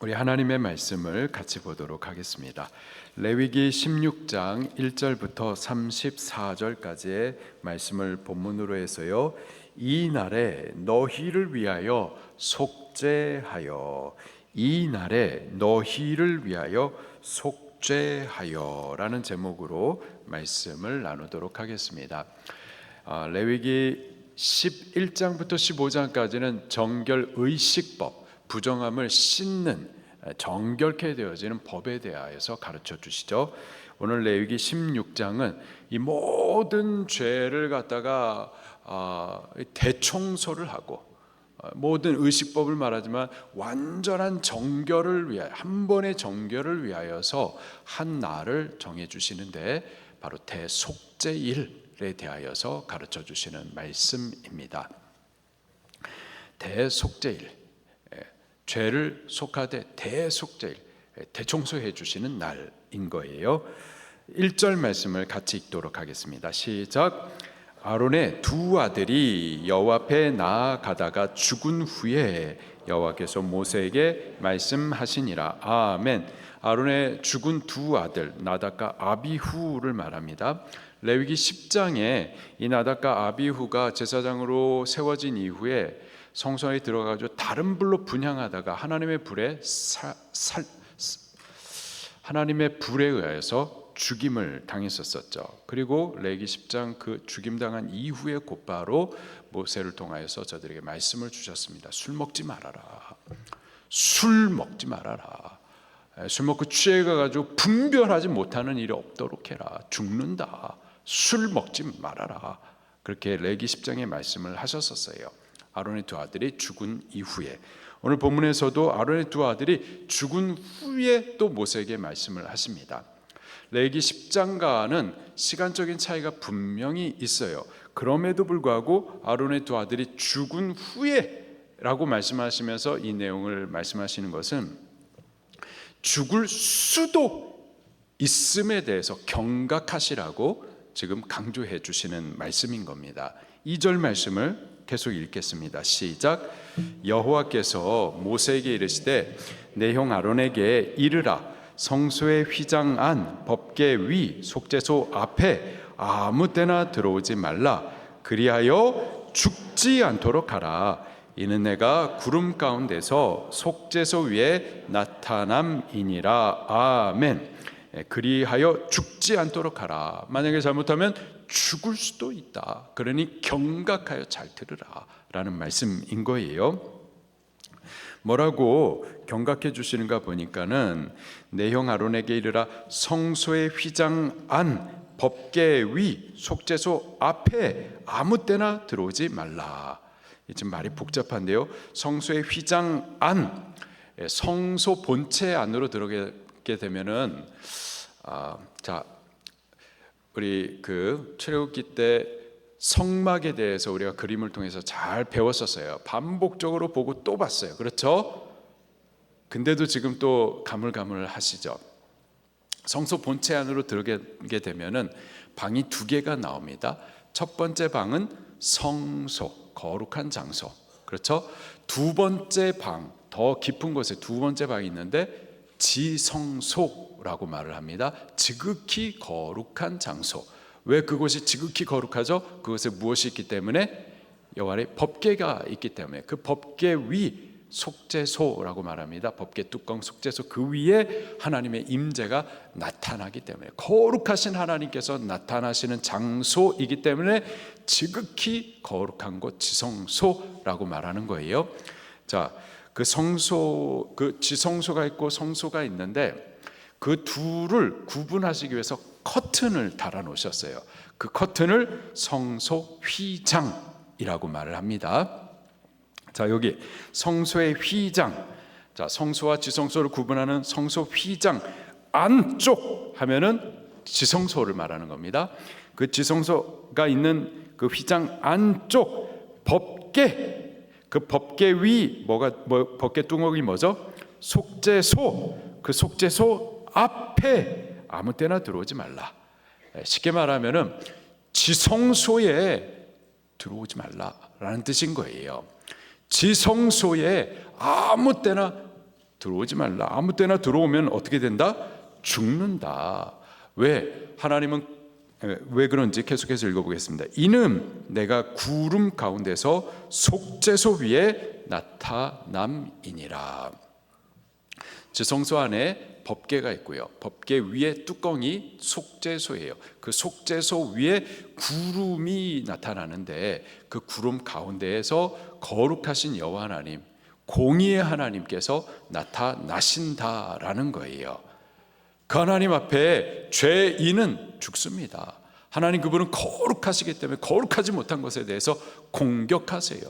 우리 하나님의 말씀을 같이 보도록 하겠습니다. 레위기 16장 1절부터 34절까지의 말씀을 본문으로 해서요, 이 날에 너희를 위하여 속죄하여, 이 날에 너희를 위하여 속죄하여 라는 제목으로 말씀을 나누도록 하겠습니다. 레위기 11장부터 15장까지는 정결의식법, 부정함을 씻는 정결케 되어지는 법에 대하여서 가르쳐 주시죠. 오늘 레위기 16장은 이 모든 죄를 갖다가 대청소를 하고, 모든 의식법을 말하지만 완전한 정결을 위하여, 한 번의 정결을 위하여서 한 날을 정해 주시는데, 바로 대속죄일에 대하여서 가르쳐 주시는 말씀입니다. 대속죄일, 죄를 속하되 대속죄일, 대청소해 주시는 날인 거예요. 1절 말씀을 같이 읽도록 하겠습니다. 시작. 아론의 두 아들이 여호와 앞에 나아가다가 죽은 후에 여호와께서 모세에게 말씀하시니라. 아멘. 아론의 죽은 두 아들 나답과 아비후를 말합니다. 레위기 10장에 이 나답과 아비후가 제사장으로 세워진 이후에 성소에 들어가서 다른 불로 분향하다가 하나님의 불에 의하여서 죽임을 당했었죠. 그리고 레위기 10장 그 죽임당한 이후에 곧바로 모세를 통하여서 저들에게 말씀을 주셨습니다. 술 먹지 말아라. 술 먹지 말아라. 술 먹고 취해가 가지고 분별하지 못하는 일이 없도록 해라. 죽는다. 술 먹지 말아라. 그렇게 레위기 10장에 말씀을 하셨었어요. 아론의 두 아들이 죽은 이후에, 오늘 본문에서도 아론의 두 아들이 죽은 후에 또 모세에게 말씀을 하십니다. 레위기 10장과는 시간적인 차이가 분명히 있어요. 그럼에도 불구하고 아론의 두 아들이 죽은 후에 라고 말씀하시면서 이 내용을 말씀하시는 것은 죽을 수도 있음에 대해서 경각하시라고 지금 강조해 주시는 말씀인 겁니다. 2절 말씀을 계속 읽겠습니다. 시작. 여호와께서 모세에게 이르시되 내 형 아론에게 이르라. 성소의 휘장 안 법궤 위 속죄소 앞에 아무 때나 들어오지 말라. 그리하여 죽지 않도록 하라. 이는 내가 구름 가운데서 속죄소 위에 나타남이니라. 아멘. 그리하여 죽지 않도록 하라. 만약에 잘못하면 죽을 수도 있다. 그러니 경각하여 잘 들으라 라는 말씀인 거예요. 뭐라고 경각해 주시는가 보니까는 내 형 아론에게 이르라. 성소의 휘장 안 법궤 위 속죄소 앞에 아무 때나 들어오지 말라. 지금 말이 복잡한데요. 성소의 휘장 안, 성소 본체 안으로 들어가게 되면은 우리 그 출애굽기 때 성막에 대해서 우리가 그림을 통해서 잘 배웠었어요. 반복적으로 보고 또 봤어요. 그렇죠? 근데도 지금 또 가물가물하시죠. 성소 본체 안으로 들어가게 되면은 방이 두 개가 나옵니다. 첫 번째 방은 성소, 거룩한 장소. 그렇죠? 두 번째 방, 더 깊은 곳에 두 번째 방이 있는데 지성소라고 말을 합니다. 지극히 거룩한 장소. 왜 그곳이 지극히 거룩하죠? 그곳에 무엇이 있기 때문에? 여호와의 법궤가 있기 때문에. 그 법궤 위 속죄소라고 말합니다. 법궤 뚜껑 속죄소 그 위에 하나님의 임재가 나타나기 때문에, 거룩하신 하나님께서 나타나시는 장소이기 때문에 지극히 거룩한 곳 지성소라고 말하는 거예요. 자, 그 성소, 그 지성소가 있고 성소가 있는데 그 둘을 구분하시기 위해서 커튼을 달아 놓으셨어요. 그 커튼을 성소 휘장이라고 말을 합니다. 자, 여기 성소의 휘장, 자, 성소와 지성소를 구분하는 성소 휘장 안쪽 하면은 지성소를 말하는 겁니다. 그 지성소가 있는 그 휘장 안쪽 법궤, 그 법궤 위 법궤 뚜껑이 뭐죠? 속죄소. 그 속죄소 앞에 아무 때나 들어오지 말라. 쉽게 말하면은 지성소에 들어오지 말라라는 뜻인 거예요. 지성소에 아무 때나 들어오지 말라. 아무 때나 들어오면 어떻게 된다? 죽는다. 왜? 하나님은 왜 그런지 계속해서 읽어보겠습니다. 이는 내가 구름 가운데서 속죄소 위에 나타남이니라. 지성소 안에 법궤가 있고요, 법궤 위에 뚜껑이 속죄소예요. 그 속죄소 위에 구름이 나타나는데 그 구름 가운데에서 거룩하신 여호와 하나님, 공의의 하나님께서 나타나신다라는 거예요. 그 하나님 앞에 죄인은 죽습니다. 하나님 그분은 거룩하시기 때문에 거룩하지 못한 것에 대해서 공격하세요.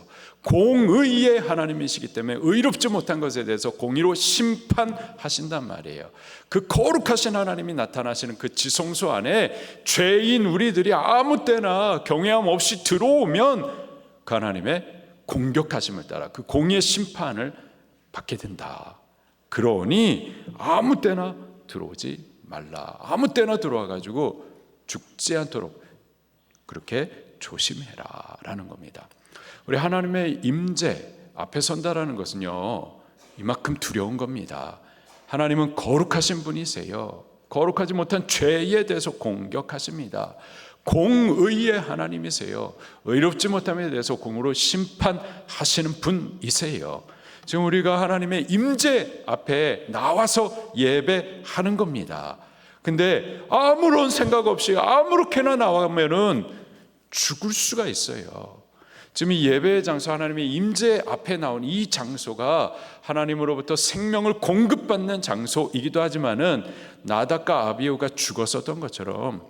공의의 하나님이시기 때문에 의롭지 못한 것에 대해서 공의로 심판하신단 말이에요. 그 거룩하신 하나님이 나타나시는 그 지성소 안에 죄인 우리들이 아무 때나 경외함 없이 들어오면 그 하나님의 공격하심을 따라 그 공의의 심판을 받게 된다. 그러니 아무 때나 들어오지 말라. 아무 때나 들어와 가지고 죽지 않도록 그렇게 조심해라 라는 겁니다. 우리 하나님의 임재 앞에 선다라는 것은요, 이만큼 두려운 겁니다. 하나님은 거룩하신 분이세요. 거룩하지 못한 죄에 대해서 공격하십니다. 공의의 하나님이세요. 의롭지 못함에 대해서 공으로 심판하시는 분이세요. 지금 우리가 하나님의 임재 앞에 나와서 예배하는 겁니다. 근데 아무런 생각 없이 아무렇게나 나오면은 죽을 수가 있어요. 지금 이 예배의 장소, 하나님의 임재 앞에 나온 이 장소가 하나님으로부터 생명을 공급받는 장소이기도 하지만은 나답과 아비후가 죽었었던 것처럼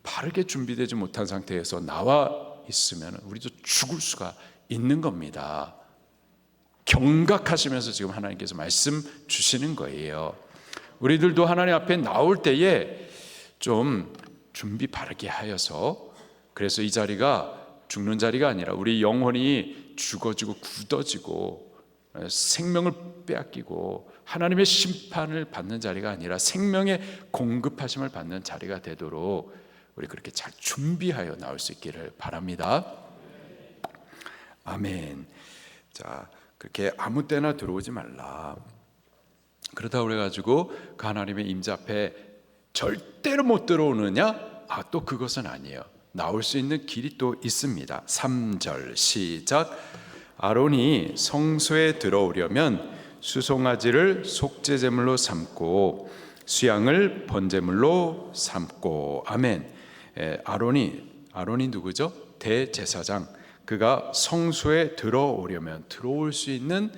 바르게 준비되지 못한 상태에서 나와 있으면 우리도 죽을 수가 있는 겁니다. 경각하시면서 지금 하나님께서 말씀 주시는 거예요. 우리들도 하나님 앞에 나올 때에 좀 준비 바르게 하여서, 그래서 이 자리가 죽는 자리가 아니라 우리 영혼이 죽어지고 굳어지고 생명을 빼앗기고 하나님의 심판을 받는 자리가 아니라 생명의 공급하심을 받는 자리가 되도록 우리 그렇게 잘 준비하여 나올 수 있기를 바랍니다. 아멘. 자, 그렇게 아무 때나 들어오지 말라. 그렇다고 그래가지고 그 하나님의 임재 앞에 절대로 못 들어오느냐? 또 그것은 아니에요. 나올 수 있는 길이 또 있습니다. 3절 시작. 아론이 성소에 들어오려면 수송아지를 속죄제물로 삼고 수양을 번제물로 삼고. 아멘. 아론이 누구죠? 대제사장. 그가 성소에 들어오려면 들어올 수 있는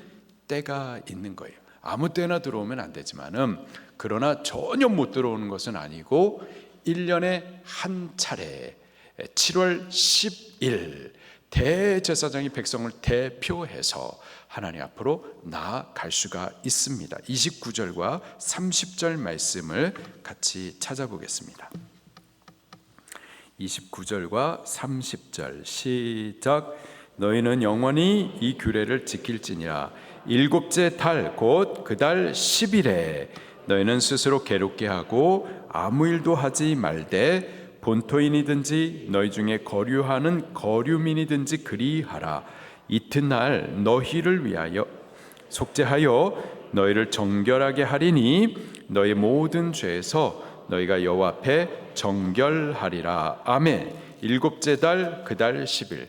때가 있는 거예요. 아무 때나 들어오면 안 되지만은, 그러나 전혀 못 들어오는 것은 아니고 1년에 한 차례 7월 10일 대제사장이 백성을 대표해서 하나님 앞으로 나아갈 수가 있습니다. 29절과 30절 말씀을 같이 찾아보겠습니다. 29절과 30절 시작. 너희는 영원히 이 규례를 지킬지니라. 일곱째 달 곧 그 달 10일에 너희는 스스로 괴롭게 하고 아무 일도 하지 말되 본토인이든지 너희 중에 거류하는 거류민이든지 그리하라. 이튿날 너희를 위하여 속죄하여 너희를 정결하게 하리니 너희 모든 죄에서 너희가 여호와 앞에 정결하리라. 아멘. 일곱째 달 그 달 10일,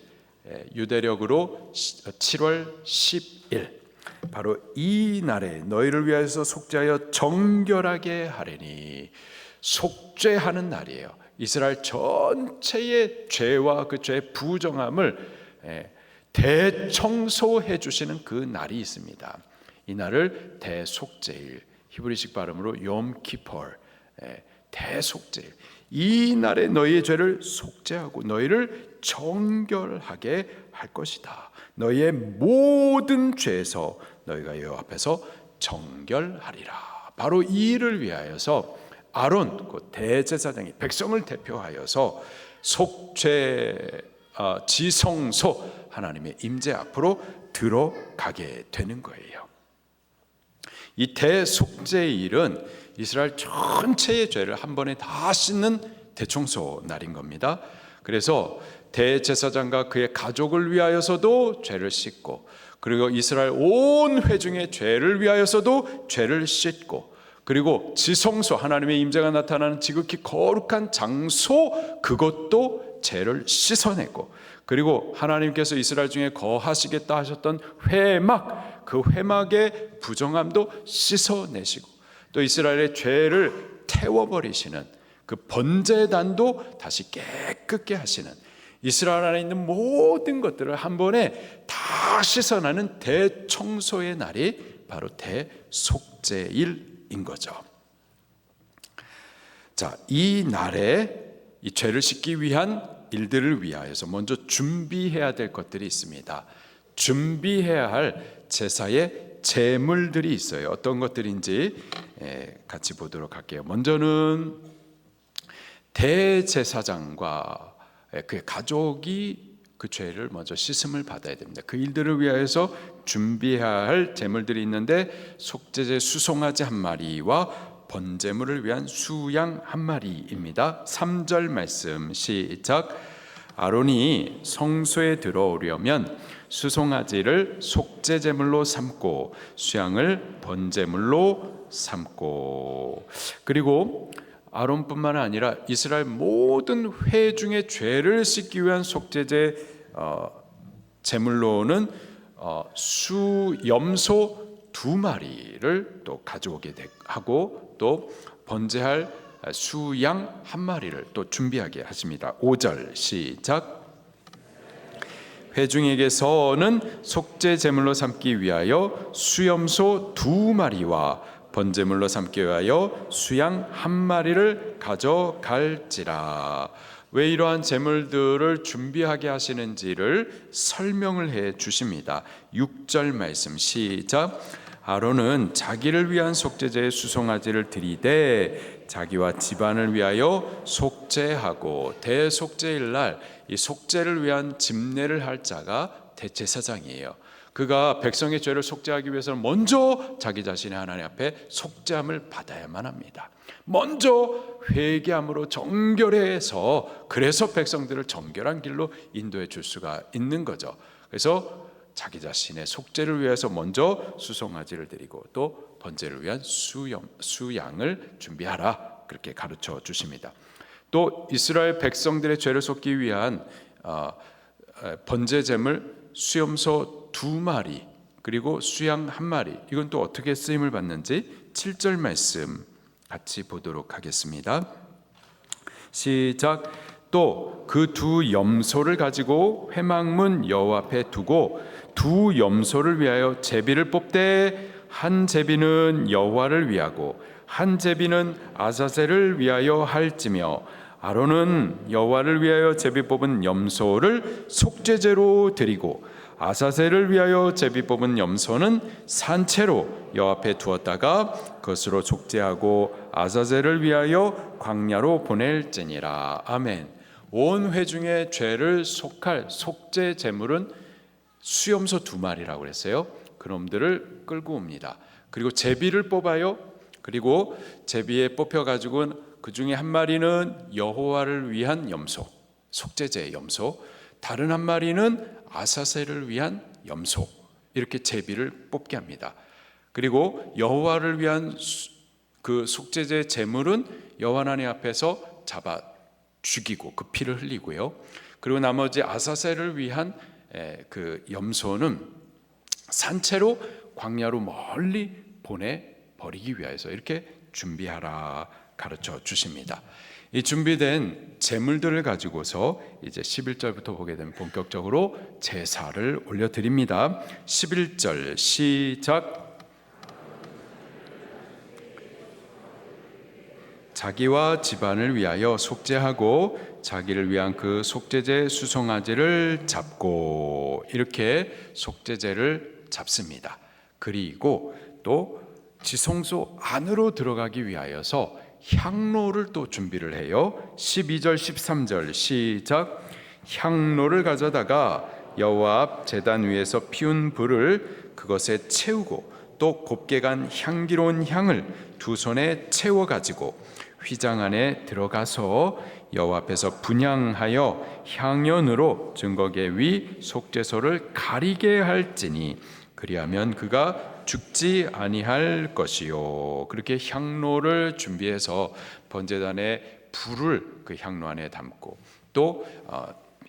유대력으로 7월 10일, 바로 이 날에 너희를 위하여서 속죄하여 정결하게 하리니, 속죄하는 날이에요. 이스라엘 전체의 죄와 그 죄의 부정함을 대청소해 주시는 그 날이 있습니다. 이 날을 대속죄일, 히브리식 발음으로 욤키퍼, 대속죄일. 이 날에 너희의 죄를 속죄하고 너희를 정결하게 할 것이다. 너희의 모든 죄에서 너희가 여호와 앞에서 정결하리라. 바로 이 일을 위하여서 아론 그 대제사장이 백성을 대표하여서 속죄 지성소 하나님의 임재 앞으로 들어가게 되는 거예요. 이 대속죄일은 이스라엘 전체의 죄를 한 번에 다 씻는 대청소 날인 겁니다. 그래서 대제사장과 그의 가족을 위하여서도 죄를 씻고, 그리고 이스라엘 온 회중의 죄를 위하여서도 죄를 씻고, 그리고 지성소, 하나님의 임재가 나타나는 지극히 거룩한 장소, 그것도 죄를 씻어내고, 그리고 하나님께서 이스라엘 중에 거하시겠다 하셨던 회막, 그 회막의 부정함도 씻어내시고, 또 이스라엘의 죄를 태워버리시는 그 번제단도 다시 깨끗게 하시는, 이스라엘 안에 있는 모든 것들을 한 번에 다 씻어내는 대청소의 날이 바로 대속죄일인 거죠. 자, 이 날에 이 죄를 씻기 위한 일들을 위하여서 먼저 준비해야 될 것들이 있습니다. 준비해야 할 제사의 제물들이 있어요. 어떤 것들인지 같이 보도록 할게요. 먼저는 대제사장과 그의 가족이 그 죄를 먼저 씻음을 받아야 됩니다. 그 일들을 위하여서 준비해야 할 제물들이 있는데, 속죄제 수송아지 한 마리와 번제물을 위한 수양 한 마리입니다. 3절 말씀 시작. 아론이 성소에 들어오려면 수송아지를 속죄제물로 삼고 수양을 번제물로 삼고, 그리고 아론뿐만 아니라 이스라엘 모든 회중의 죄를 씻기 위한 속죄제 제물로는 수염소 2마리를 또 가져오게 하고, 또 번제할 수양 1마리를 또 준비하게 하십니다. 5절 시작. 회중에게서는 속죄 제물로 삼기 위하여 수염소 2마리와 번제물로 삼기 위하여 수양 1마리를 가져갈지라. 왜 이러한 제물들을 준비하게 하시는지를 설명을 해 주십니다. 6절 말씀 시작. 아론은 자기를 위한 속죄제의 수송아지를 드리되 자기와 집안을 위하여 속죄하고, 대속죄일 날 이 속죄를 위한 집례를 할 자가 대제사장이에요. 그가 백성의 죄를 속죄하기 위해서는 먼저 자기 자신의 하나님 앞에 속죄함을 받아야만 합니다. 먼저 회개함으로 정결해서, 그래서 백성들을 정결한 길로 인도해 줄 수가 있는 거죠. 그래서 자기 자신의 속죄를 위해서 먼저 수송아지를 드리고, 또 번제를 위한 수양을 준비하라, 그렇게 가르쳐 주십니다. 또 이스라엘 백성들의 죄를 쏟기 위한 번제 제물 수염소 2마리 그리고 수양 1마리, 이건 또 어떻게 쓰임을 받는지 7절 말씀 같이 보도록 하겠습니다. 시작. 또 그 2 염소를 가지고 회막문 여호와 앞에 두고 2 염소를 위하여 제비를 뽑되, 한 제비는 여호와를 위하고 한 제비는 아사셀을 위하여 할지며, 아론은 여호와를 위하여 제비 뽑은 염소를 속죄제로 드리고 아사셀을 위하여 제비 뽑은 염소는 산채로 여호와 앞에 두었다가 그것으로 속죄하고 아사셀을 위하여 광야로 보낼지니라. 아멘. 온 회중의 죄를 속할 속죄 제물은 수염소 2마리라고 그랬어요. 그놈들을 끌고 옵니다. 그리고 제비를 뽑아요. 그리고 제비에 뽑혀가지고 그 중에 1마리는 여호와를 위한 염소, 속죄제의 염소, 다른 1마리는 아사셀을 위한 염소, 이렇게 제비를 뽑게 합니다. 그리고 여호와를 위한 그 속죄제 제물은 여호와 하나님 앞에서 잡아 죽이고 그 피를 흘리고요. 그리고 나머지 아사셀을 위한 그 염소는 산채로 광야로 멀리 보내버리기 위해서 이렇게 준비하라 가르쳐 주십니다. 이 준비된 제물들을 가지고서 이제 11절부터 보게 되면 본격적으로 제사를 올려드립니다. 11절 시작. 자기와 집안을 위하여 속죄하고 자기를 위한 그 속죄제 수송아지를 잡고, 이렇게 속죄제를 잡습니다. 그리고 또 지성소 안으로 들어가기 위하여서 향로를 또 준비를 해요. 12절 13절 시작. 향로를 가져다가 여호와 앞 제단 위에서 피운 불을 그것에 채우고, 또 곱게 간 향기로운 향을 2 손에 채워 가지고 휘장 안에 들어가서 여호와 앞에서 분향하여 향연으로 증거계 위 속죄소를 가리게 할지니 그리하면 그가 죽지 아니할 것이요. 그렇게 향로를 준비해서 번제단에 불을 그 향로 안에 담고 또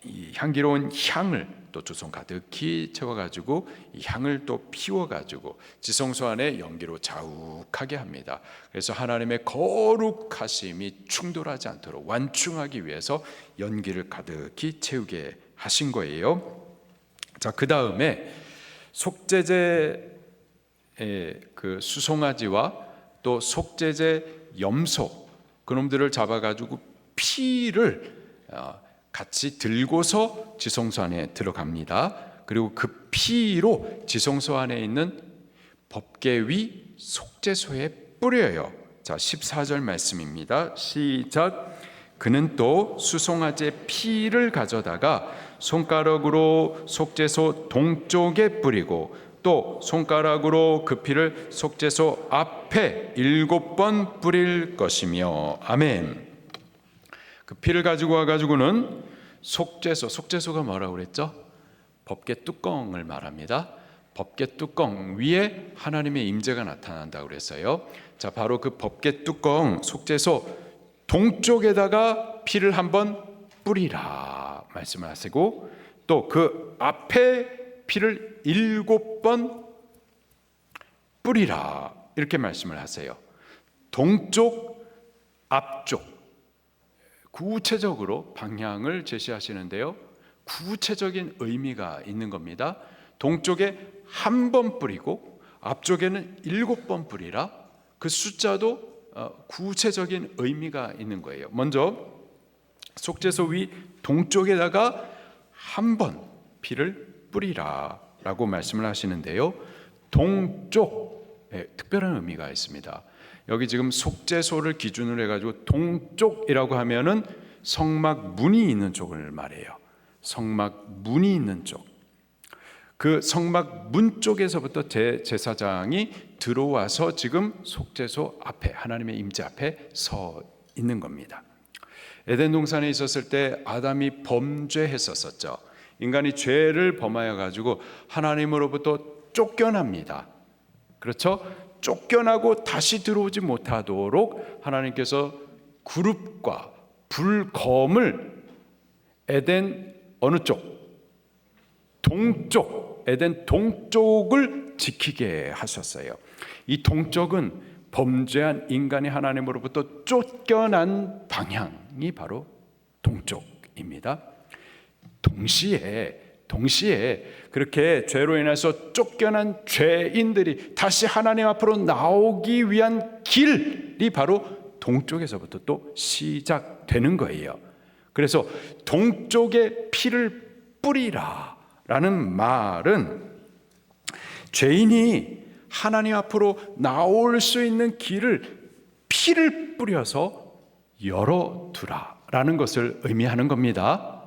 이 향기로운 향을 또 두 손 가득히 채워가지고 이 향을 또 피워가지고 지성소 안에 연기로 자욱하게 합니다. 그래서 하나님의 거룩하심이 충돌하지 않도록 완충하기 위해서 연기를 가득히 채우게 하신 거예요. 자, 그 다음에 속죄제의 그 수송아지와 또 속죄제 염소 그놈들을 잡아가지고 피를 같이 들고서 지성소 안에 들어갑니다. 그리고 그 피로 지성소 안에 있는 법궤위 속죄소에 뿌려요. 자, 14절 말씀입니다. 시작. 그는 또 수송아지의 피를 가져다가 손가락으로 속죄소 동쪽에 뿌리고 또 손가락으로 그 피를 속죄소 앞에 7번 뿌릴 것이며. 아멘. 그 피를 가지고 와가지고는 속죄소가 뭐라고 그랬죠? 법궤 뚜껑을 말합니다. 법궤 뚜껑 위에 하나님의 임재가 나타난다고 그랬어요. 자, 바로 그 법궤 뚜껑 속죄소 동쪽에다가 피를 한번 뿌리라 말씀을 하시고 또 그 앞에 피를 7번 뿌리라 이렇게 말씀을 하세요. 동쪽, 앞쪽 구체적으로 방향을 제시하시는데요. 구체적인 의미가 있는 겁니다. 동쪽에 한 번 뿌리고 앞쪽에는 7번 뿌리라. 그 숫자도 구체적인 의미가 있는 거예요. 먼저 속죄소 위 동쪽에다가 한 번 피를 뿌리라 라고 말씀을 하시는데요. 동쪽에 특별한 의미가 있습니다. 여기 지금 속죄소를 기준으로 해가지고 동쪽이라고 하면은 성막 문이 있는 쪽을 말해요. 성막 문이 있는 쪽. 그 성막 문 쪽에서부터 제사장이 들어와서 지금 속죄소 앞에 하나님의 임재 앞에 서 있는 겁니다. 에덴 동산에 있었을 때 아담이 범죄했었죠. 인간이 죄를 범하여 가지고 하나님으로부터 쫓겨납니다. 그렇죠? 쫓겨나고 다시 들어오지 못하도록 하나님께서 그룹과 불검을 에덴 어느 쪽? 동쪽, 에덴 동쪽을 지키게 하셨어요. 이 동쪽은 범죄한 인간이 하나님으로부터 쫓겨난 방향이 바로 동쪽입니다. 동시에 그렇게 죄로 인해서 쫓겨난 죄인들이 다시 하나님 앞으로 나오기 위한 길이 바로 동쪽에서부터 또 시작되는 거예요. 그래서 동쪽에 피를 뿌리라 라는 말은 죄인이 하나님 앞으로 나올 수 있는 길을 피를 뿌려서 열어두라 라는 것을 의미하는 겁니다.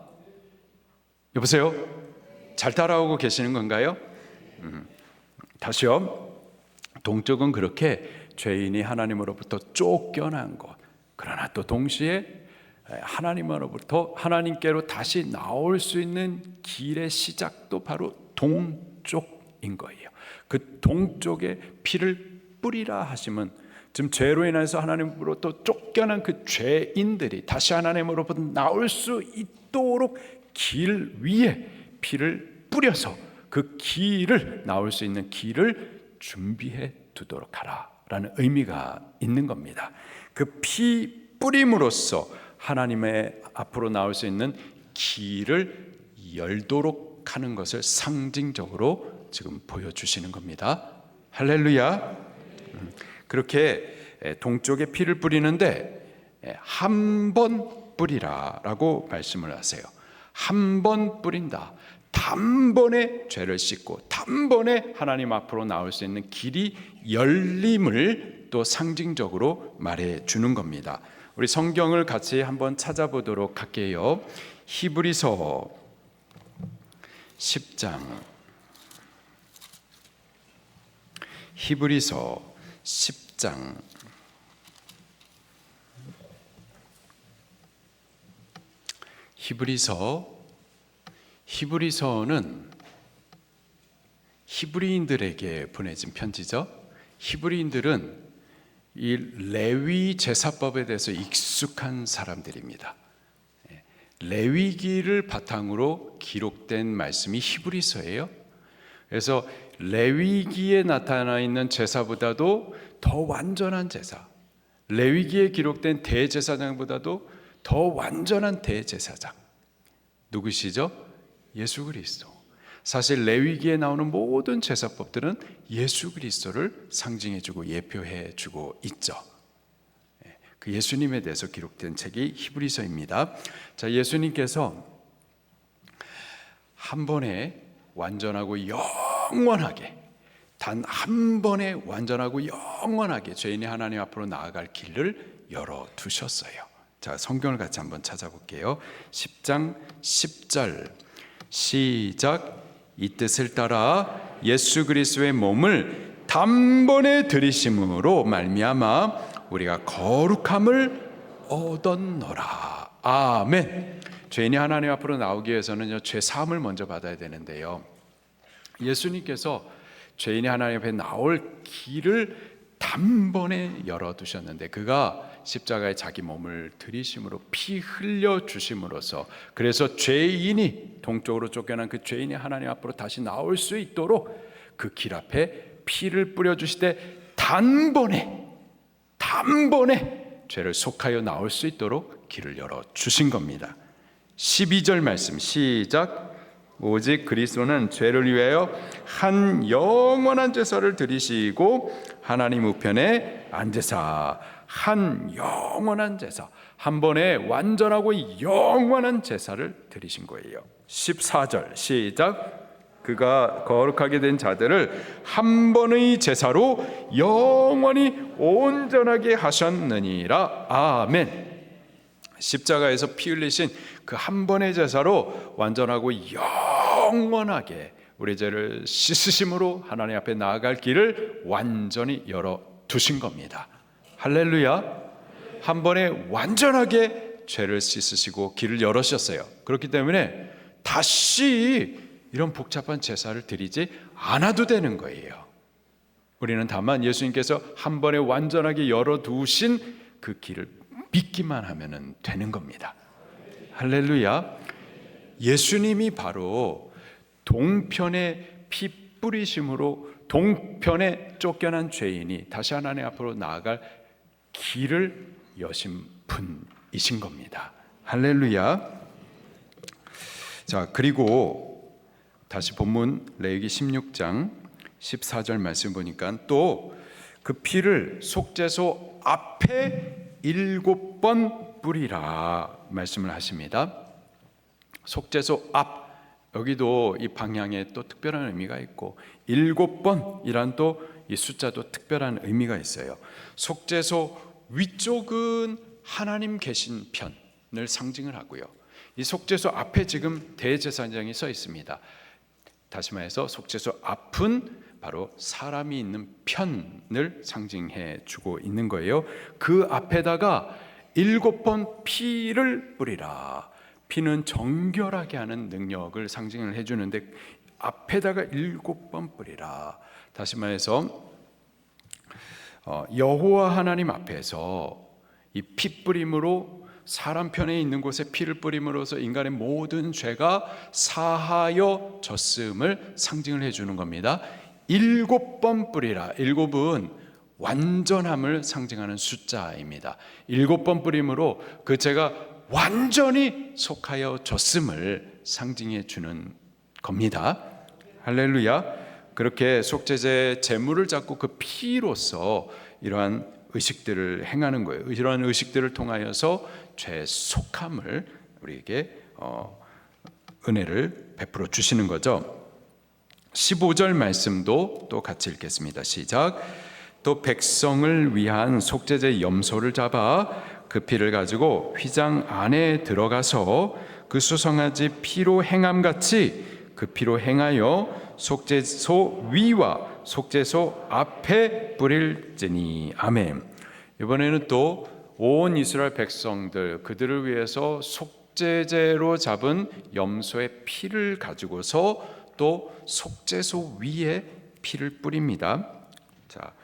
여보세요? 잘 따라오고 계시는 건가요? 다시요. 동쪽은 그렇게 죄인이 하나님으로부터 쫓겨난 것, 그러나 또 동시에 하나님으로부터 하나님께로 다시 나올 수 있는 길의 시작도 바로 동쪽인 거예요. 그 동쪽에 피를 뿌리라 하시면 지금 죄로 인해서 하나님으로부터 쫓겨난 그 죄인들이 다시 하나님으로부터 나올 수 있도록 길 위에 피를 뿌려서 그 길을 나올 수 있는 길을 준비해 두도록 하라라는 의미가 있는 겁니다. 그 피 뿌림으로써 하나님의 앞으로 나올 수 있는 길을 열도록 하는 것을 상징적으로 지금 보여주시는 겁니다. 할렐루야. 그렇게 동쪽에 피를 뿌리는데 한 번 뿌리라라고 말씀을 하세요. 한 번 뿌린다. 단번에 죄를 씻고 단번에 하나님 앞으로 나올 수 있는 길이 열림을 또 상징적으로 말해 주는 겁니다. 우리 성경을 같이 한번 찾아보도록 할게요. 히브리서 10장 히브리서 10장 히브리서는 히브리인들에게 보내진 편지죠. 히브리인들은 이 레위 제사법에 대해서 익숙한 사람들입니다. 레위기를 바탕으로 기록된 말씀이 히브리서예요. 그래서 레위기에 나타나 있는 제사보다도 더 완전한 제사, 레위기에 기록된 대제사장보다도 더 완전한 대제사장, 누구시죠? 예수 그리스도. 사실 레위기에 나오는 모든 제사법들은 예수 그리스도를 상징해주고 예표해주고 있죠. 그 예수님에 대해서 기록된 책이 히브리서입니다. 자, 예수님께서 한 번에 완전하고 영원하게, 단 한 번에 완전하고 영원하게 죄인이 하나님 앞으로 나아갈 길을 열어두셨어요. 자, 성경을 같이 한번 찾아볼게요. 10장 10절 시작. 이 뜻을 따라 예수 그리스도의 몸을 단번에 들이심으로 말미암아 우리가 거룩함을 얻었노라. 아멘. 죄인이 하나님 앞으로 나오기 위해서는 죄 사함을 먼저 받아야 되는데요, 예수님께서 죄인이 하나님 앞에 나올 길을 단번에 열어두셨는데, 그가 십자가에 자기 몸을 들이심으로 피 흘려 주심으로써, 그래서 죄인이 동쪽으로 쫓겨난 그 죄인이 하나님 앞으로 다시 나올 수 있도록 그 길 앞에 피를 뿌려 주시되 단번에 죄를 속하여 나올 수 있도록 길을 열어 주신 겁니다. 12절 말씀 시작. 오직 그리스도는 죄를 위하여 한 영원한 제사를 드리시고 하나님 우편에 앉으사, 한 영원한 제사, 한 번에 완전하고 영원한 제사를 드리신 거예요. 14절 시작. 그가 거룩하게 된 자들을 한 번의 제사로 영원히 온전하게 하셨느니라. 아멘. 십자가에서 피 흘리신 그 한 번의 제사로 완전하고 영원하게 우리 죄를 씻으심으로 하나님 앞에 나아갈 길을 완전히 열어두신 겁니다. 할렐루야. 한 번에 완전하게 죄를 씻으시고 길을 열으셨어요. 그렇기 때문에 다시 이런 복잡한 제사를 드리지 않아도 되는 거예요. 우리는 다만 예수님께서 한 번에 완전하게 열어두신 그 길을 믿기만 하면 되는 겁니다. 할렐루야. 예수님이 바로 동편에 피 뿌리심으로 동편에 쫓겨난 죄인이 다시 하나님 앞으로 나아갈 길을 여신 분이신 겁니다. 할렐루야. 자, 그리고 다시 본문 레위기 16장 14절 말씀 보니까 또 그 피를 속죄소 앞에 7번 뿌리라 말씀을 하십니다. 속죄소 앞, 여기도 이 방향에 또 특별한 의미가 있고 7번이란 또 이 숫자도 특별한 의미가 있어요. 속죄소 위쪽은 하나님 계신 편을 상징을 하고요, 이 속죄소 앞에 지금 대제사장이 서 있습니다. 다시 말해서 속죄소 앞은 바로 사람이 있는 편을 상징해 주고 있는 거예요. 그 앞에다가 7번 피를 뿌리라. 피는 정결하게 하는 능력을 상징을 해주는데 앞에다가 7번 뿌리라. 다시 말해서 여호와 하나님 앞에서 이 피 뿌림으로 사람 편에 있는 곳에 피를 뿌림으로써 인간의 모든 죄가 사하여 졌음을 상징을 해주는 겁니다. 7번 뿌리라. 7은 완전함을 상징하는 숫자입니다. 7번 뿌림으로 그 죄가 완전히 속하여 졌음을 상징해 주는 겁니다. 할렐루야. 그렇게 속죄제 제물을 잡고 그 피로서 이러한 의식들을 행하는 거예요. 이러한 의식들을 통하여서 죄 속함을 우리에게 은혜를 베풀어 주시는 거죠. 15절 말씀도 또 같이 읽겠습니다. 시작. 또 백성을 위한 속죄제 염소를 잡아 그 피를 가지고 휘장 안에 들어가서 그 수송아지 피로 행함같이 그 피로 행하여 속죄소 위와 속죄소 앞에 뿌릴지니. 아멘. 이번에는 또 온 이스라엘 백성들, 그들을 위해서 속죄제로 잡은 염소의 피를 가지고서 또 속죄소 위에 피를 뿌립니다. 자,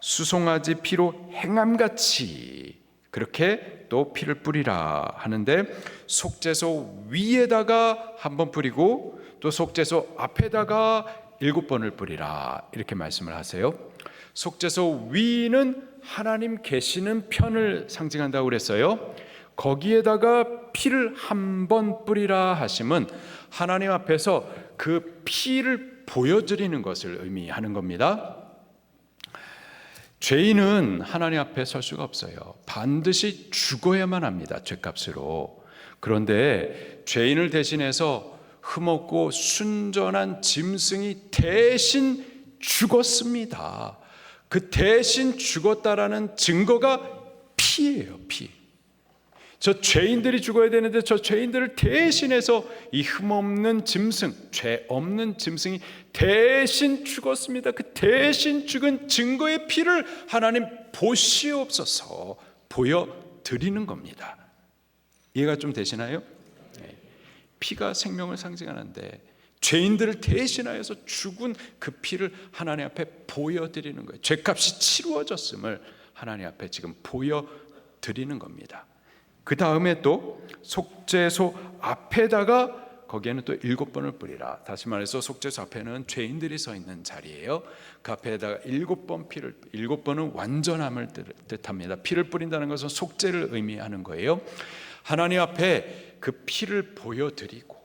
수송아지 피로 행함같이 그렇게 또 피를 뿌리라 하는데, 속죄소 위에다가 한 번 뿌리고 또 속죄소 앞에다가 7번을 뿌리라, 이렇게 말씀을 하세요. 속죄소 위는 하나님 계시는 편을 상징한다고 그랬어요. 거기에다가 피를 한 번 뿌리라 하심은 하나님 앞에서 그 피를 보여드리는 것을 의미하는 겁니다. 죄인은 하나님 앞에 설 수가 없어요. 반드시 죽어야만 합니다, 죄값으로. 그런데 죄인을 대신해서 흠없고 순전한 짐승이 대신 죽었습니다. 그 대신 죽었다라는 증거가 피예요, 피. 저 죄인들이 죽어야 되는데 저 죄인들을 대신해서 이 흠없는 짐승, 죄 없는 짐승이 대신 죽었습니다. 그 대신 죽은 증거의 피를 하나님 보시옵소서 보여드리는 겁니다. 이해가 좀 되시나요? 피가 생명을 상징하는데 죄인들을 대신하여서 죽은 그 피를 하나님 앞에 보여드리는 거예요. 죄값이 치루어졌음을 하나님 앞에 지금 보여드리는 겁니다. 그 다음에 또 속죄소 앞에다가 거기에는 또 7번을 뿌리라. 다시 말해서 속죄소 앞에는 죄인들이 서 있는 자리예요. 그 앞에다가 7번 피를, 7번은 완전함을 뜻합니다. 피를 뿌린다는 것은 속죄를 의미하는 거예요. 하나님 앞에 그 피를 보여드리고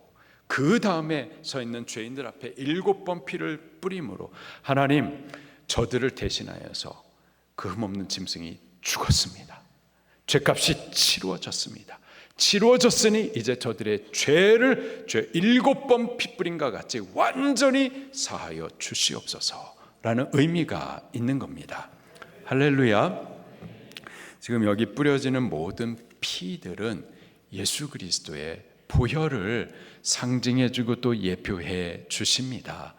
그 다음에 서 있는 죄인들 앞에 7번 피를 뿌림으로 하나님, 저들을 대신하여서 그 흠없는 짐승이 죽었습니다. 죄값이 치루어졌습니다. 치루어졌으니 이제 저들의 죄를 7번 피 뿌림과 같이 완전히 사하여 주시옵소서라는 의미가 있는 겁니다. 할렐루야. 지금 여기 뿌려지는 모든 피들은 예수 그리스도의 보혈을 상징해주고 또 예표해 주십니다.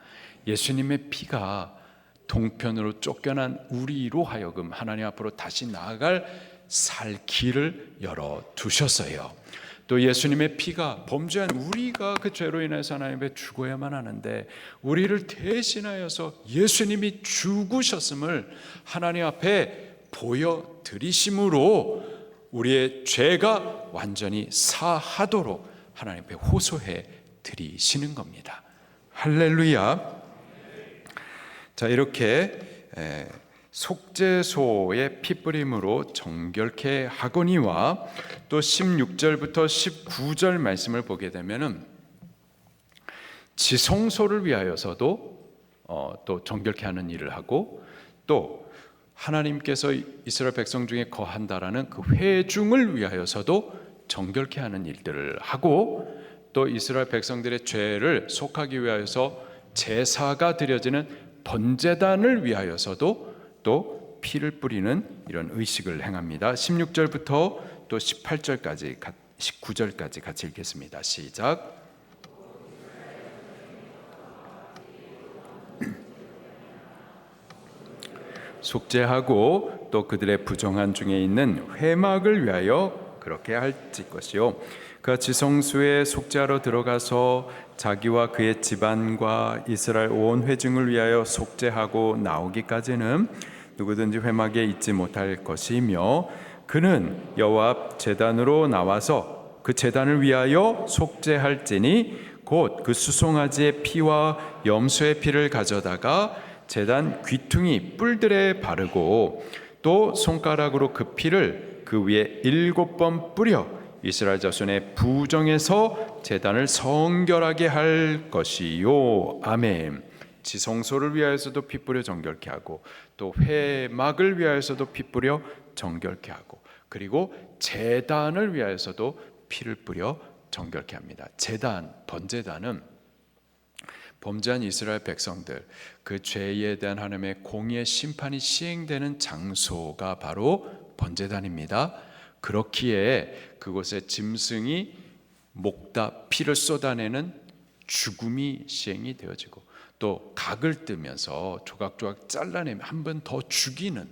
예수님의 피가 동편으로 쫓겨난 우리로 하여금 하나님 앞으로 다시 나아갈 살 길을 열어 두셨어요. 또 예수님의 피가 범죄한 우리가 그 죄로 인해서 하나님 앞에 죽어야만 하는데 우리를 대신하여서 예수님이 죽으셨음을 하나님 앞에 보여드리심으로 우리의 죄가 완전히 사하도록 하나님 앞에 호소해 드리시는 겁니다. 할렐루야. 자, 이렇게 속죄소의 피뿌림으로 정결케 하거니와 또 16절부터 19절 말씀을 보게 되면은 지성소를 위하여서도 또 정결케 하는 일을 하고, 또 하나님께서 이스라엘 백성 중에 거한다라는 그 회중을 위하여서도 정결케 하는 일들을 하고, 또 이스라엘 백성들의 죄를 속하기 위하여서 제사가 드려지는 번제단을 위하여서도 또 피를 뿌리는 이런 의식을 행합니다. 16절부터 또 18절까지 19절까지 같이 읽겠습니다. 시작. 속죄하고 또 그들의 부정한 중에 있는 회막을 위하여 그렇게 할지 것이요, 그가 지성소에 속죄하러 들어가서 자기와 그의 집안과 이스라엘 온 회중을 위하여 속죄하고 나오기까지는 누구든지 회막에 있지 못할 것이며, 그는 여호와 앞 제단으로 나와서 그 제단을 위하여 속죄할지니 곧 그 수송아지의 피와 염소의 피를 가져다가 제단 귀퉁이 뿔들에 바르고 또 손가락으로 그 피를 그 위에 7번 뿌려 이스라엘 자손의 부정에서 제단을 성결하게 할 것이요. 아멘. 지성소를 위하여서도 피 뿌려 정결케 하고, 또 회막을 위하여서도 피 뿌려 정결케 하고, 그리고 제단을 위하여서도 피를 뿌려 정결케 합니다. 제단, 번제단은 범죄한 이스라엘 백성들, 그 죄에 대한 하나님의 공의의 심판이 시행되는 장소가 바로 번제단입니다. 그렇기에 그곳에 짐승이 목다 피를 쏟아내는 죽음이 시행이 되어지고, 또 각을 뜨면서 조각조각 잘라내며 한 번 더 죽이는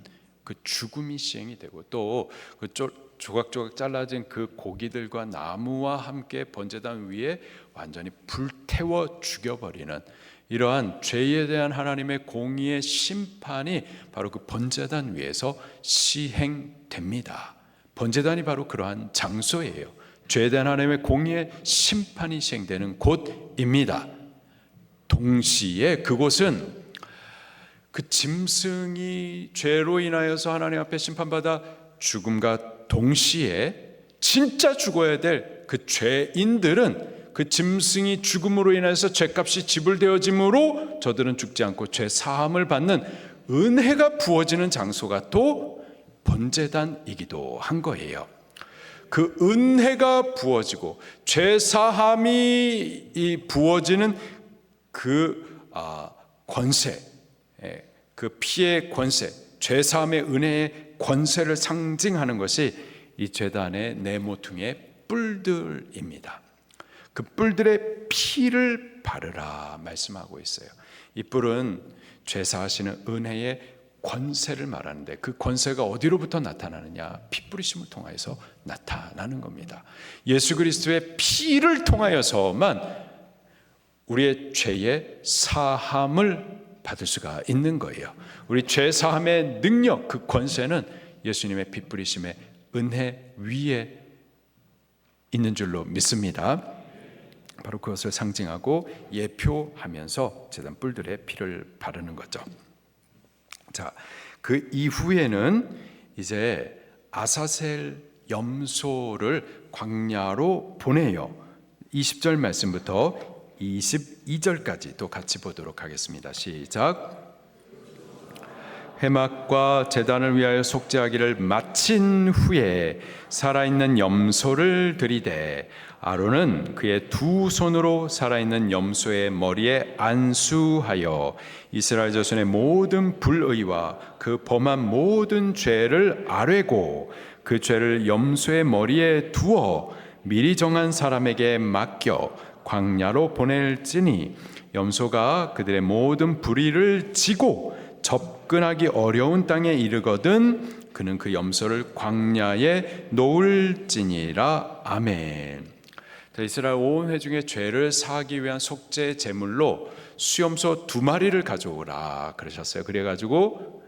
그 죽음이 시행이 되고, 또 그 조각조각 잘라진 그 고기들과 나무와 함께 번제단 위에 완전히 불태워 죽여버리는 이러한 죄에 대한 하나님의 공의의 심판이 바로 그 번제단 위에서 시행됩니다. 번제단이 바로 그러한 장소예요. 죄에 대한 하나님의 공의의 심판이 시행되는 곳입니다. 동시에 그곳은 그 짐승이 죄로 인하여서 하나님 앞에 심판받아 죽음과 동시에 진짜 죽어야 될 그 죄인들은 그 짐승이 죽음으로 인해서 죄값이 지불되어짐으로 저들은 죽지 않고 죄 사함을 받는 은혜가 부어지는 장소가 또 번제단이기도 한 거예요. 그 은혜가 부어지고 죄 사함이 부어지는 그 권세, 그 피의 권세, 죄 사함의 은혜의 권세를 상징하는 것이 이 제단의 네모퉁이의 뿔들입니다. 그 뿔들의 피를 바르라 말씀하고 있어요. 이 뿔은 죄 사하시는 은혜의 권세를 말하는데 그 권세가 어디로부터 나타나느냐? 피 뿌리심을 통하여서 나타나는 겁니다. 예수 그리스도의 피를 통하여서만 우리의 죄의 사함을 받을 수가 있는 거예요. 우리 죄 사함의 능력, 그 권세는 예수님의 피 뿌리심의 은혜 위에 있는 줄로 믿습니다. 바로 그것을 상징하고 예표하면서 제단 뿔들의 피를 바르는 거죠. 자, 그 이후에는 이제 아사셀 염소를 광야로 보내요. 20절 말씀부터 22절까지 또 같이 보도록 하겠습니다. 시작. 회막과 제단을 위하여 속죄하기를 마친 후에 살아있는 염소를 들이되 아론은 그의 두 손으로 살아있는 염소의 머리에 안수하여 이스라엘 자손의 모든 불의와 그 범한 모든 죄를 아뢰고 그 죄를 염소의 머리에 두어 미리 정한 사람에게 맡겨 광야로 보낼지니 염소가 그들의 모든 불의를 지고 접근하기 어려운 땅에 이르거든 그는 그 염소를 광야에 놓을지니라. 아멘. 이스라엘 온 회중의 죄를 사하기 위한 속죄 제물로 수염소 2마리를 가져오라 그러셨어요. 그래가지고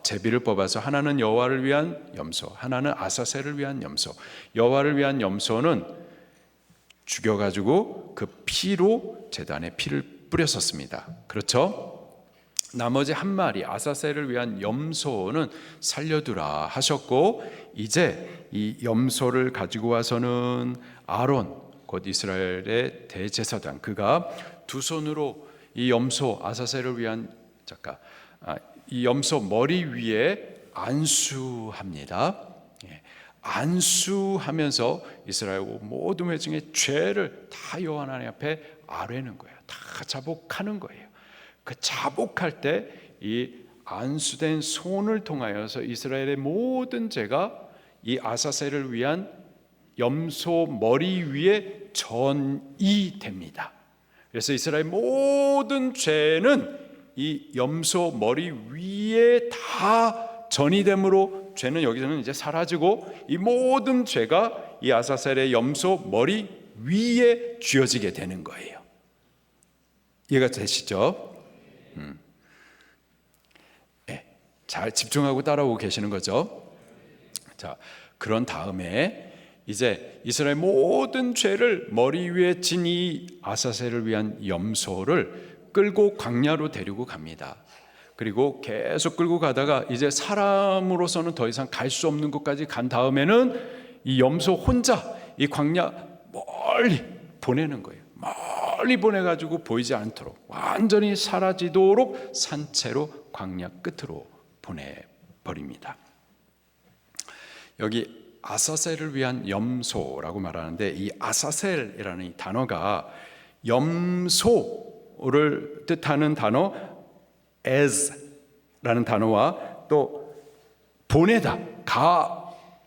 제비를 뽑아서 하나는 여호와를 위한 염소, 하나는 아사셀을 위한 염소. 여호와를 위한 염소는 죽여가지고 그 피로 제단에 피를 뿌렸었습니다. 그렇죠? 나머지 1마리 아사셀을 위한 염소는 살려두라 하셨고, 이제 이 염소를 가지고 와서는 아론 곧 이스라엘의 대제사장 그가 두 손으로 이 염소 아사셀을 위한 이 염소 머리 위에 안수합니다. 안수하면서 이스라엘 모든 회중의 죄를 다 여호와 하나님 앞에 아뢰는 거예요. 다 자복하는 거예요. 그 자복할 때 이 안수된 손을 통하여서 이스라엘의 모든 죄가 이 아사셀을 위한 염소 머리 위에 전이 됩니다. 그래서 이스라엘 모든 죄는 이 염소 머리 위에 다 전이됨으로 죄는 여기서는 이제 사라지고 이 모든 죄가 이 아사셀의 염소 머리 위에 쥐어지게 되는 거예요. 이해가 되시죠? 네, 잘 집중하고 따라오고 계시는 거죠? 자, 그런 다음에 이제 이스라엘 모든 죄를 머리 위에 진 이 아사셀을 위한 염소를 끌고 광야로 데리고 갑니다. 그리고 계속 끌고 가다가 이제 사람으로서는 더 이상 갈 수 없는 곳까지 간 다음에는 이 염소 혼자 이 광야 멀리 보내는 거예요. 멀리 보내가지고 보이지 않도록 완전히 사라지도록 산채로 광야 끝으로 보내버립니다. 여기 아사셀을 위한 염소라고 말하는데 이 아사셀이라는 이 단어가 염소를 뜻하는 단어 as라는 단어와 또 보내다,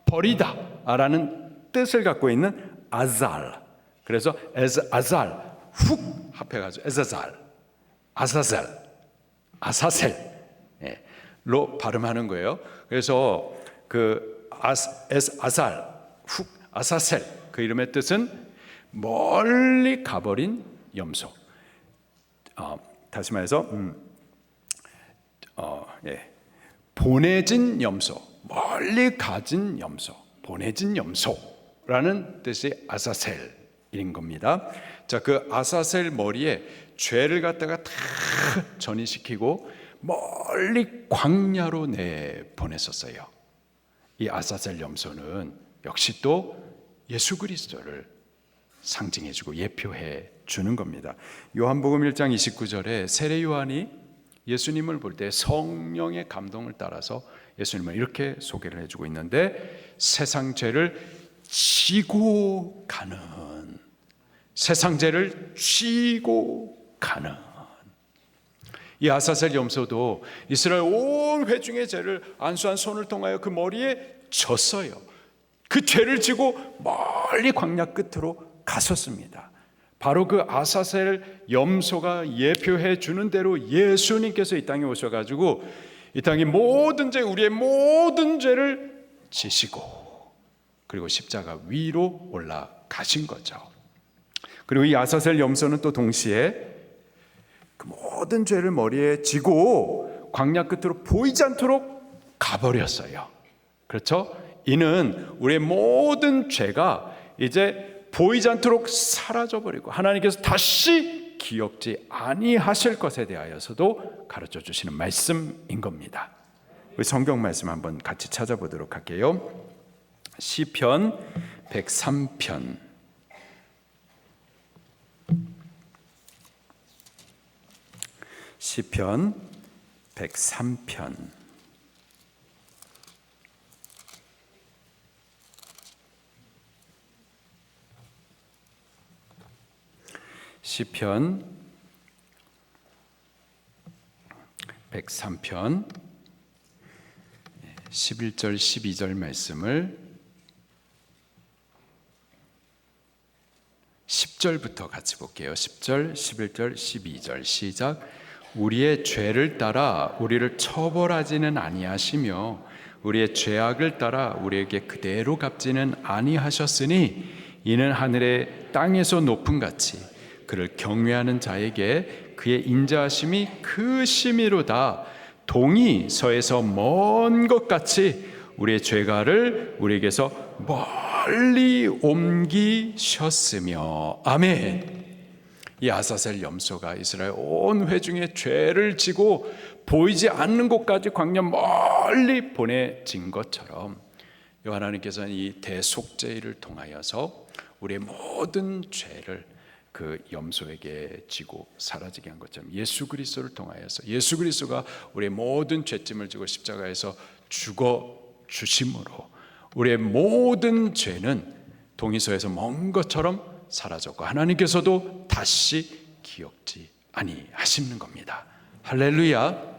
버리다 라는 뜻을 갖고 있는 아잘, 그래서 아잘 훅 합해가지고 아사셀로 발음하는 거예요. 그래서 그 아사셀, 그 이름의 뜻은 멀리 가버린 염소. 다시 말해서 보내진 염소, 멀리 가진 염소, 보내진 염소라는 뜻이 아사셀인 겁니다. 자, 그 아사셀 머리에 죄를 갖다가 다 전이시키고 멀리 광야로 내보냈었어요. 이 아사셀 염소는 역시 또 예수 그리스도를 상징해주고 예표해 주는 겁니다. 요한복음 1장 29절에 세례 요한이 예수님을 볼 때 성령의 감동을 따라서 예수님을 이렇게 소개를 해주고 있는데, 세상 죄를 지고 가는, 세상 죄를 쥐고 가는 이 아사셀 염소도 이스라엘 온 회중의 죄를 안수한 손을 통하여 그 머리에 졌어요. 그 죄를 지고 멀리 광야 끝으로 갔었습니다. 바로 그 아사셀 염소가 예표해 주는 대로 예수님께서 이 땅에 오셔가지고 이 땅의 모든 죄, 우리의 모든 죄를 지시고 그리고 십자가 위로 올라가신 거죠. 그리고 이 아사셀 염소는 또 동시에 그 모든 죄를 머리에 지고 광야 끝으로 보이지 않도록 가버렸어요. 그렇죠? 이는 우리의 모든 죄가 이제 보이지 않도록 사라져버리고 하나님께서 다시 기억지 아니하실 것에 대하여서도 가르쳐 주시는 말씀인 겁니다. 우리 성경 말씀 한번 같이 찾아보도록 할게요. 시편 103편 시편 103편 시편 103편 11절 12절 말씀을 10절부터 같이 볼게요. 10절, 11절, 12절 시작. 우리의 죄를 따라 우리를 처벌하지는 아니하시며 우리의 죄악을 따라 우리에게 그대로 갚지는 아니하셨으니 이는 하늘의 땅에서 높음 같이 그를 경외하는 자에게 그의 인자하심이 크심이로다. 동이 서에서 먼 것 같이 우리의 죄가를 우리에게서 멀리 옮기셨으며. 아멘. 이 아사셀 염소가 이스라엘 온 회중의 죄를 지고 보이지 않는 곳까지 광야 멀리 보내진 것처럼 하나님께서는 이 대속죄를 통하여서 우리의 모든 죄를 그 염소에게 지고 사라지게 한 것처럼 예수 그리스도를 통하여서 예수 그리스도가 우리의 모든 죄짐을 지고 십자가에서 죽어 주심으로 우리의 모든 죄는 동이서에서 먼 것처럼 사라졌고 하나님께서도 다시 기억지 아니하시는 겁니다. 할렐루야.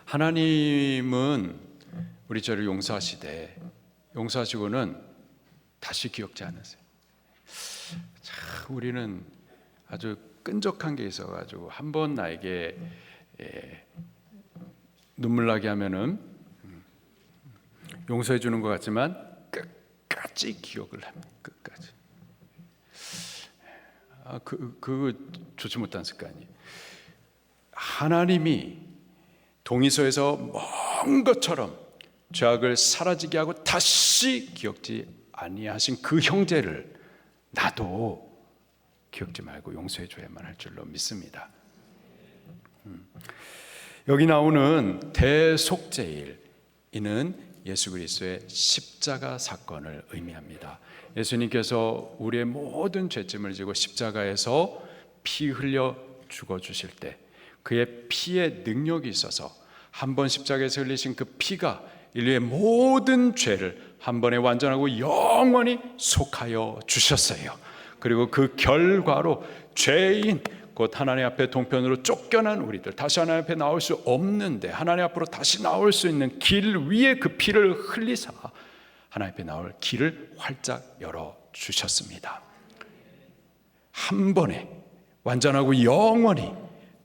하나님은 우리 죄를 용서하시되 용서하시고는 다시 기억지 않으세요. 우리는 아주 끈적한 게 있어가지고 한번 나에게 눈물 나게 하면은 용서해 주는 것 같지만 끝까지 기억을 합니다. 끝까지. 그거 좋지 못한 습관이. 하나님이 동의서에서 먼 것처럼 죄악을 사라지게 하고 다시 기억지 아니하신 그 형제를 나도 기억지 말고 용서해 줘야만 할 줄로 믿습니다. 여기 나오는 대속죄일, 이는 예수 그리스도의 십자가 사건을 의미합니다. 예수님께서 우리의 모든 죄짐을 지고 십자가에서 피 흘려 죽어주실 때 그의 피의 능력이 있어서 한 번 십자가에서 흘리신 그 피가 인류의 모든 죄를 한 번에 완전하고 영원히 속하여 주셨어요. 그리고 그 결과로 죄인 곧 하나님 앞에 동편으로 쫓겨난 우리들, 다시 하나님 앞에 나올 수 없는데 하나님 앞으로 다시 나올 수 있는 길 위에 그 피를 흘리사 하나님 앞에 나올 길을 활짝 열어주셨습니다. 한 번에 완전하고 영원히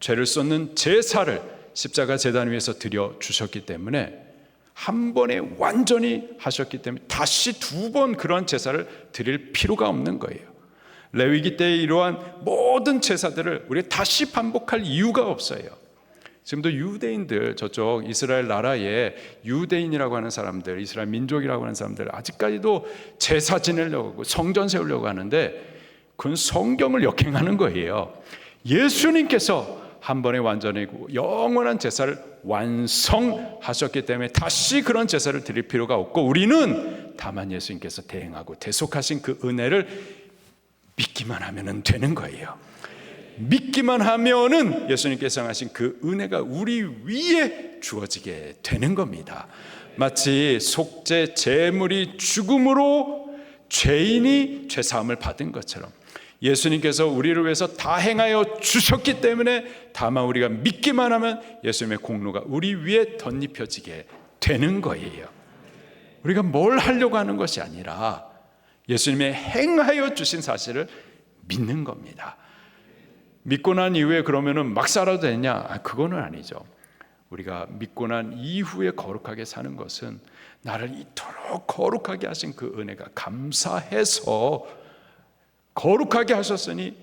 죄를 쏟는 제사를 십자가 제단 위에서 드려주셨기 때문에 한 번에 완전히 하셨기 때문에 다시 두 번 그런 제사를 드릴 필요가 없는 거예요. 레위기 때 이러한 모든 제사들을 우리가 다시 반복할 이유가 없어요. 지금도 유대인들, 저쪽 이스라엘 나라에 유대인이라고 하는 사람들, 이스라엘 민족이라고 하는 사람들 아직까지도 제사 지내려고 하고 성전 세우려고 하는데 그건 성경을 역행하는 거예요. 예수님께서 한 번에 완전히 영원한 제사를 완성하셨기 때문에 다시 그런 제사를 드릴 필요가 없고, 우리는 다만 예수님께서 대행하고 대속하신 그 은혜를 믿기만 하면 되는 거예요. 믿기만 하면은 예수님께서 하신 그 은혜가 우리 위에 주어지게 되는 겁니다. 마치 속죄 제물이 죽음으로 죄인이 죄사함을 받은 것처럼 예수님께서 우리를 위해서 다 행하여 주셨기 때문에 다만 우리가 믿기만 하면 예수님의 공로가 우리 위에 덧입혀지게 되는 거예요. 우리가 뭘 하려고 하는 것이 아니라 예수님의 행하여 주신 사실을 믿는 겁니다. 믿고 난 이후에 그러면은 막 살아도 되냐? 그거는 아니죠. 우리가 믿고 난 이후에 거룩하게 사는 것은 나를 이토록 거룩하게 하신 그 은혜가 감사해서 거룩하게 하셨으니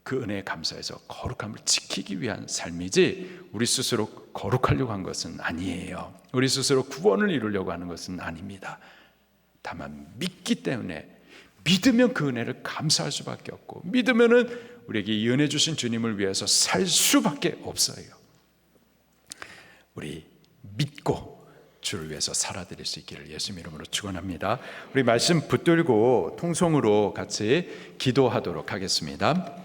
그 은혜에 감사해서 거룩함을 지키기 위한 삶이지 우리 스스로 거룩하려고 한 것은 아니에요. 우리 스스로 구원을 이루려고 하는 것은 아닙니다. 다만 믿기 때문에, 믿으면 그 은혜를 감사할 수밖에 없고, 믿으면은 우리에게 이 은혜 주신 주님을 위해서 살 수밖에 없어요. 우리 믿고 주를 위해서 살아드릴 수 있기를 예수님 이름으로 축원합니다. 우리 말씀 붙들고 통성으로 같이 기도하도록 하겠습니다.